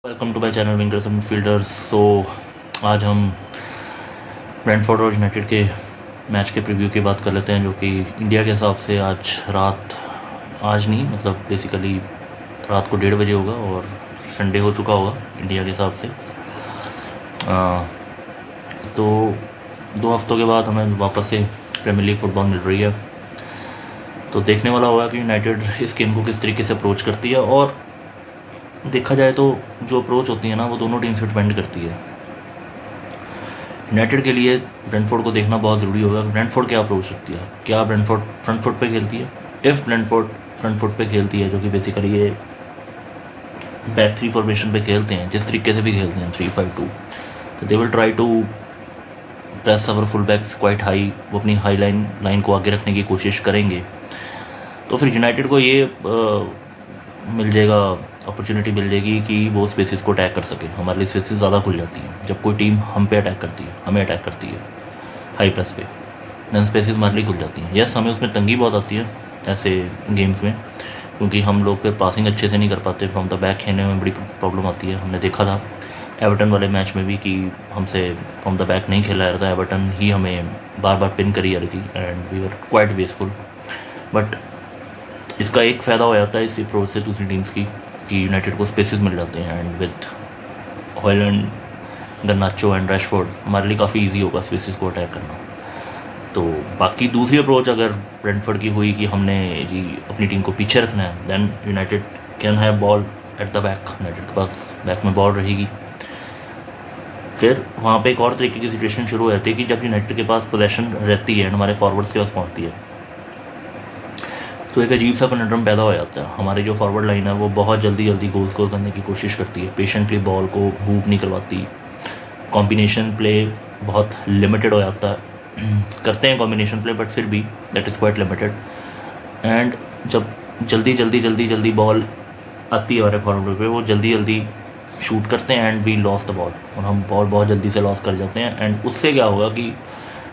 Welcome to my channel winkers midfielders. So आज हम Brentford और यूनाइटेड के मैच के प्रीव्यू की बात कर लेते हैं, जो कि इंडिया के हिसाब से आज नहीं, मतलब बेसिकली रात को 1:30 बजे होगा और संडे हो चुका होगा इंडिया के हिसाब से। तो 2 हफ्तों के बाद हमें वापस से प्रीमियर लीग फुटबॉल मिल रही है, तो देखने वाला होगा कि यूनाइटेड इस गेम को किस तरीके से अप्रोच करती है। और देखा जाए तो जो अप्रोच होती है ना, वो दोनों टीम से डिपेंड करती है। यूनाइटेड के लिए ब्रेंटफोर्ड को देखना बहुत ज़रूरी होगा। ब्रेंटफोर्ड क्या अप्रोच रखती है, क्या ब्रेंटफोर्ड फ्रंट फुट पे खेलती है। इफ़ ब्रेंटफोर्ड फ्रंट फुट पे खेलती है, जो कि बेसिकली ये बैक 3 फॉर्मेशन पे खेलते हैं, जिस तरीके से भी खेलते हैं 3-5-2, तो they will try to press our full backs quite high. वो अपनी हाई लाइन को आगे रखने की कोशिश करेंगे। तो फिर यूनाइटेड को ये मिल जाएगा, अपॉर्चुनिटी मिल जाएगी कि वो स्पेसिस को अटैक कर सके। हमारे लिए स्पेसिस ज़्यादा खुल जाती हैं जब कोई टीम हम पे अटैक करती है, हमें अटैक करती है हाई प्रेस पे, दैन स्पेसिस हमारे लिए खुल जाती हैं। यस, हमें उसमें तंगी बहुत आती है ऐसे गेम्स में, क्योंकि हम लोग पासिंग अच्छे से नहीं कर पाते। फ्रॉम द बैक खेलने में बड़ी प्रॉब्लम आती है। हमने देखा था एवर्टन वाले मैच में भी कि हमसे फ्रॉम द बैक नहीं खेला जा रहा था, एवर्टन ही हमें बार बार पिन करी जा रही थी and we were quite wasteful. But इसका एक फ़ायदा हो जाता है इस अप्रोच से दूसरी टीम्स की, कि यूनाइटेड को स्पेसेस मिल जाते हैं and with Højlund, गर्नाचो and Rashford हमारे लिए काफ़ी इजी होगा स्पेसेस को अटैक करना। तो बाकी दूसरी अप्रोच अगर ब्रेंटफोर्ड की हुई कि हमने जी अपनी टीम को पीछे रखना है, then United can have ball at the back. United के पास बैक में बॉल रहेगी। फिर वहाँ पे एक और तरीके की सिचुएशन शुरू हो जाती है कि जब यूनाइटेड के पास पोजेशन रहती है, हमारे फॉरवर्ड्स के पास पहुँचती है, तो एक अजीब सा कन्वर्जन पैदा हो जाता है। हमारी जो फॉरवर्ड लाइन है वो बहुत जल्दी गोल स्कोर करने की कोशिश करती है, पेशेंटली बॉल को मूव नहीं करवाती। कॉम्बिनेशन प्ले बहुत लिमिटेड हो जाता है। करते हैं कॉम्बिनेशन प्ले, बट फिर भी that is quite limited. And जब जल्दी बॉल आती है हमारे फॉरवर्ड पे, वो जल्दी शूट करते हैं and we lose the ball, और हम बॉल बहुत जल्दी से लॉस कर जाते हैं। एंड उससे क्या होगा कि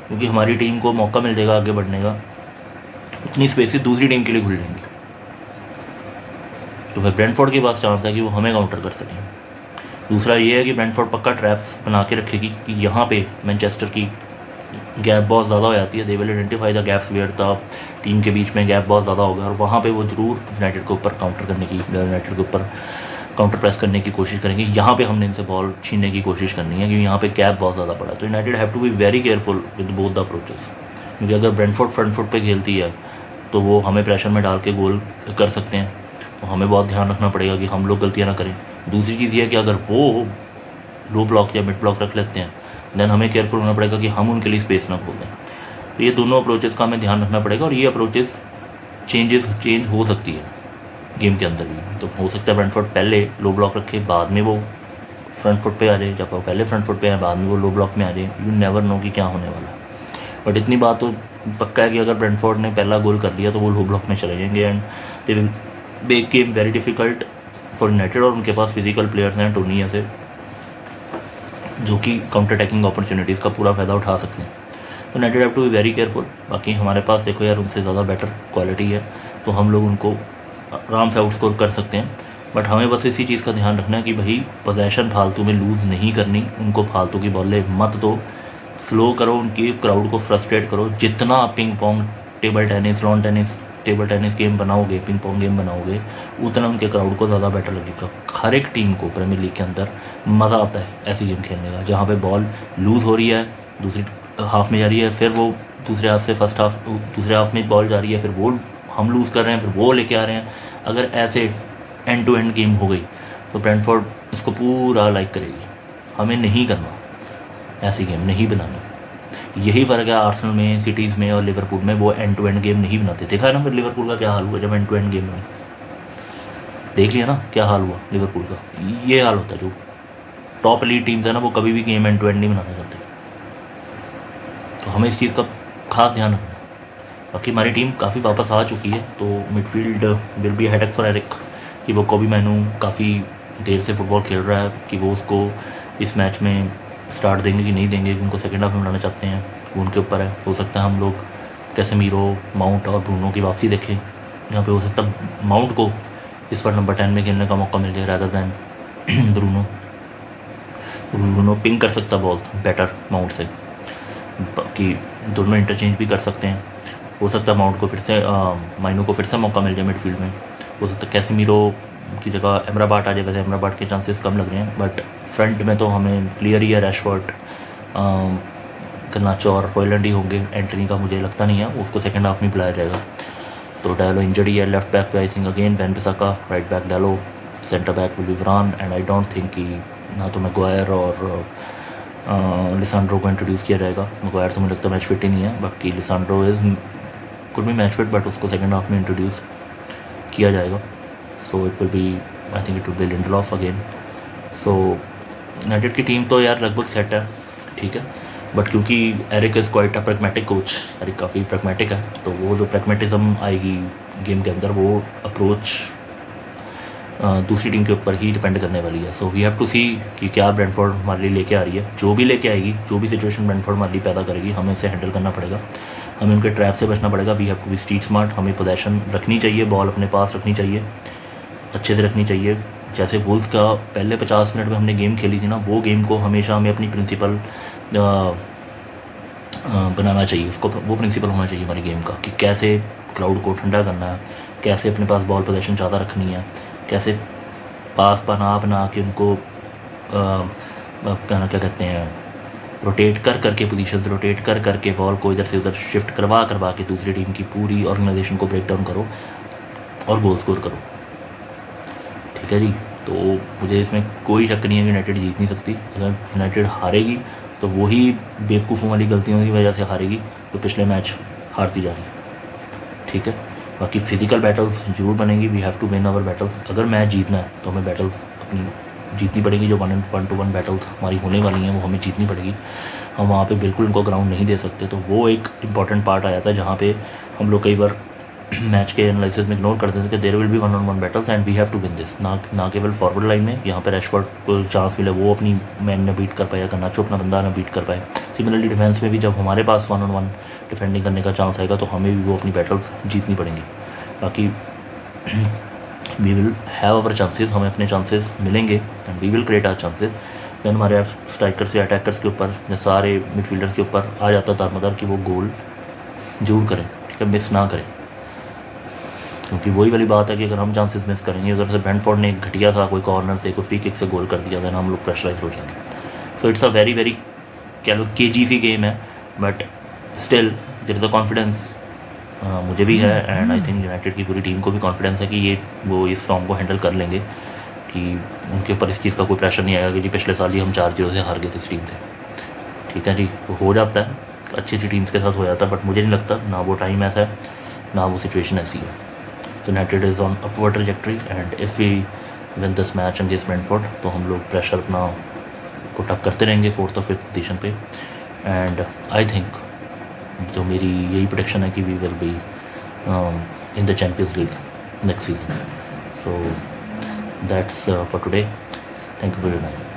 क्योंकि हमारी टीम को मौका मिल जाएगा आगे बढ़ने का, इतनी स्पेसिस दूसरी टीम के लिए खुल जाएंगी, तो फिर ब्रेंटफोर्ड के पास चांस है कि वो हमें काउंटर कर सकें। दूसरा ये है कि ब्रेंटफोर्ड पक्का ट्रैप्स बना के रखेगी कि यहाँ पे मैनचेस्टर की गैप बहुत ज़्यादा हो जाती है। They will identify the gaps where the team के बीच में गैप बहुत ज़्यादा होगा, और वहाँ पे वो ज़रूर यूनाइटेड के ऊपर यूनाइटेड के ऊपर काउंटर प्रेस करने की कोशिश करेंगे। यहाँ पे हमने इनसे बॉल छीनने की कोशिश करनी है, क्योंकि यहाँ पे गैप बहुत ज़्यादा पड़ा है। तो United have to be very careful with both the approaches, क्योंकि अगर ब्रेंटफोर्ड फ्रंट फुट पे खेलती है तो वो हमें प्रेशर में डाल के गोल कर सकते हैं। तो हमें बहुत ध्यान रखना पड़ेगा कि हम लोग गलतियाँ ना करें। दूसरी चीज़ ये है कि अगर वो लो ब्लॉक या मिड ब्लॉक रख लेते हैं, दैन हमें केयरफुल होना पड़ेगा कि हम उनके लिए स्पेस ना खोल दें। तो ये दोनों अप्रोचेस का हमें ध्यान रखना पड़ेगा, और ये अप्रोचेस चेंज हो सकती है गेम के अंदर भी। तो हो सकता है ब्रेंटफोर्ड पहले लो ब्लॉक रखे, बाद में वो फ्रंट फुट पे आ जाए, जब वो पहले फ्रंट फुट पे आए बाद में वो लो ब्लॉक में आ जाए। यू नेवर नो कि क्या होने वाला है। बट इतनी बात तो पक्का है कि अगर ब्रेंटफोर्ड ने पहला गोल कर लिया तो वो लो ब्लॉक में चले जाएंगे and they will make game very difficult for United. और उनके पास फिजिकल प्लेयर्स हैं टोनी ऐसे, जो कि काउंटर अटैकिंग अपॉर्चुनिटीज़ का पूरा फ़ायदा उठा सकते हैं। तो United have to be very careful. बाकी हमारे पास देखो यार, उनसे ज़्यादा बेटर क्वालिटी है, तो हम लोग उनको आराम से आउटस्कोर कर सकते हैं। बट हमें बस इसी चीज़ का ध्यान रखना है कि भाई पोजेशन फालतू में लूज़ नहीं करनी, उनको फालतू की बॉलें मत दो, स्लो करो, उनकी क्राउड को फ्रस्ट्रेट करो। जितना ping pong, table tennis, lawn tennis, table tennis game बनाओगे, पिंग पोंग गेम बनाओगे, उतना उनके क्राउड को ज़्यादा बेटर लगेगा। हर एक टीम को प्रीमियर लीग के अंदर मज़ा आता है ऐसी गेम खेलने का, जहाँ पे बॉल लूज़ हो रही है, दूसरी हाफ में जा रही है, फिर वो दूसरे हाफ से फर्स्ट हाफ, दूसरे हाफ में बॉल जा रही है, फिर वो हम लूज़ कर रहे हैं, फिर वो लेके आ रहे हैं। अगर ऐसे एंड टू एंड गेम हो गई तो ब्रेंटफोर्ड इसको पूरा लाइक करेगी। हमें नहीं करना, ऐसी गेम नहीं बनानी। यही फ़र्क है आर्सेनल में, सिटीज़ में और लिवरपूल में, वो एंड टू एंड गेम नहीं बनाते। देखा है ना फिर लिवरपूल का क्या हाल हुआ जब एंड टू एंड गेम बनी, देख लिया ना क्या हाल हुआ लिवरपूल का। ये हाल होता है, जो टॉप लीग टीम्स है ना, वो कभी भी गेम एंड टू एंड नहीं बनाना चाहते। तो हमें इस चीज़ का खास ध्यान रखना है। बाकी हमारी टीम काफ़ी वापस आ चुकी है, तो midfield will be headache for Eric, कि वो कोबी मैनू काफ़ी देर से फुटबॉल खेल रहा है, कि वो उसको इस मैच में स्टार्ट देंगे कि नहीं देंगे, उनको सेकेंड हाफ में बनाना चाहते हैं, वो उनके ऊपर है। हो सकता है हम लोग कैसेमीरो, माउंट और ब्रूनो की वापसी देखें, यहाँ पे हो सकता है माउंट को इस बार नंबर 10 में खेलने का मौका मिल जाए, rather than Bruno Bruno ping कर सकता बॉल बेटर माउंट से, बाकी दोनों इंटरचेंज भी कर सकते हैं। हो सकता है माउंट को फिर से माइनो को फिर से मौका मिल जाए मिडफील्ड में। हो सकता है कैसीमीरो की जगह एमराबाट आ जाए, वैसे एमराबाट के चांसेस कम लग रहे हैं, बट फ्रंट में तो हमें क्लियर ही है रैशफोर्ड, गर्नाचो और हॉयलैंड ही होंगे। एंटनी का मुझे लगता नहीं है, उसको सेकंड हाफ में बुलाया जाएगा। तो डायलो इंजरी है लेफ्ट बैक पे, I think again वैन-बिसाका, right back Diallo, centre back will be वरान, एंड आई डोंट थिंक कि ना तो मैग्वायर और लिसांड्रो को इंट्रोड्यूस किया जाएगा। मैग्वायर तो मुझे लगता है मैच फिट ही नहीं है, बाकी लिसांड्रो इज़ कुड भी मैच फिट, बट उसको सेकंड हाफ में इंट्रोड्यूस किया जाएगा। So it will be, I think it will be Lindelof again. सो यूनाइटेड की टीम तो यार लगभग सेट है, ठीक है, बट क्योंकि Eric is quite a pragmatic coach, Eric काफ़ी प्रैग्मेटिक है, तो वो जो प्रैग्मेटिज्म आएगी गेम के अंदर, वो अप्रोच दूसरी टीम के ऊपर ही डिपेंड करने वाली है। सो वी हैव टू सी कि क्या ब्रेंटफोर्ड हमारे लिए लेके आ रही है। जो भी लेके आएगी, जो भी सिचुएशन ब्रेंटफोर्ड हमारे लिए पैदा करेगी, हमें उसे हैंडल करना पड़ेगा, हमें उनके ट्रैप से बचना पड़ेगा। We have to be street smart, हमें पोजेशन रखनी चाहिए, बॉल अपने पास रखनी चाहिए, अच्छे से रखनी चाहिए। जैसे वुल्स का पहले 50 मिनट में हमने गेम खेली थी ना, वो गेम को हमेशा हमें अपनी प्रिंसिपल बनाना चाहिए। उसको वो प्रिंसिपल होना चाहिए हमारी गेम का, कि कैसे क्राउड को ठंडा करना है, कैसे अपने पास बॉल पोजेशन ज़्यादा रखनी है, कैसे पास बना के उनको क्या कहते हैं, रोटेट करके पोजीशन से रोटेट करके बॉल को इधर से उधर शिफ्ट करवा के दूसरी टीम की पूरी ऑर्गेनाइजेशन को ब्रेक डाउन करो और गोल स्कोर करो, ठीक है जी। तो मुझे इसमें कोई शक नहीं है कि यूनाइटेड जीत नहीं सकती। अगर यूनाइटेड हारेगी तो वही बेवकूफ़ों वाली गलतियों की वजह से हारेगी जो पिछले मैच हारती जा रही है, ठीक है। बाकी फ़िज़िकल बैटल्स जरूर बनेंगी, we have to win our battles. अगर मैच जीतना है तो हमें बैटल्स अपनी जीतनी पड़ेगी, जो 1-1 बैटल्स हमारी होने वाली हैं वो हमें जीतनी पड़ेगी। हम वहाँ पे बिल्कुल उनको ग्राउंड नहीं दे सकते। तो वो एक इम्पॉर्टेंट पार्ट आ जाता है जहाँ पे हम लोग कई बार मैच के एनालिसिस में इग्नोर करते थे कि there will be 1-on-1 battles and we have to win this. ना केवल फॉरवर्ड लाइन में, यहाँ पे रैशफोर्ड को चांस मिले, वो अपनी मैन ने बीट कर पाया, गर्नाचो अपना बंदा ना बीट कर पाए। सिमिलरली डिफेंस में भी जब हमारे पास 1-on-1 डिफेंडिंग करने का चांस आएगा तो हमें भी वो अपनी बैटल्स जीतनी पड़ेंगी। बाकी we will have our chances, हमें अपने चांसेस मिलेंगे and we will create our chances. Then हमारे स्ट्राइकर्स या अटैकर्स के ऊपर या सारे मिडफील्डर्स के ऊपर आ जाता दारमदार कि वो गोल जरूर करें, ठीक है, मिस ना करें। क्योंकि वही वाली बात है कि अगर हम चांसेस मिस करेंगे, उधर से ब्रेंटफोर्ड ने एक घटिया सा कोई कॉर्नर से कोई फ्री किक से गोल कर दिया, देन हम लोग प्रेशराइज हो जाएंगे। So it's a very very क्या लो केजी सी गेम है, but still there is a confidence मुझे भी है एंड आई थिंक यूनाइटेड की पूरी टीम को भी कॉन्फिडेंस है कि वो इस फॉर्म को हैंडल कर लेंगे, कि उनके ऊपर इस चीज़ का कोई प्रेशर नहीं आएगा कि जी पिछले साल ही हम 4-0 से हार गए थे इस टीम से, ठीक है जी। वो हो जाता है, अच्छी टीम्स के साथ हो जाता है, बट मुझे नहीं लगता ना वो टाइम ऐसा है ना वो सिचुएशन ऐसी है। तो United is on upward trajectory and if we win this match against Brentford तो हम लोग प्रेशर अपना पुट अप करते रहेंगे 4th और 5th पोजीशन पे। एंड आई थिंक जो मेरी यही प्रेडिक्शन है कि we will be in the Champions League next season. So that's for today, thank you very much.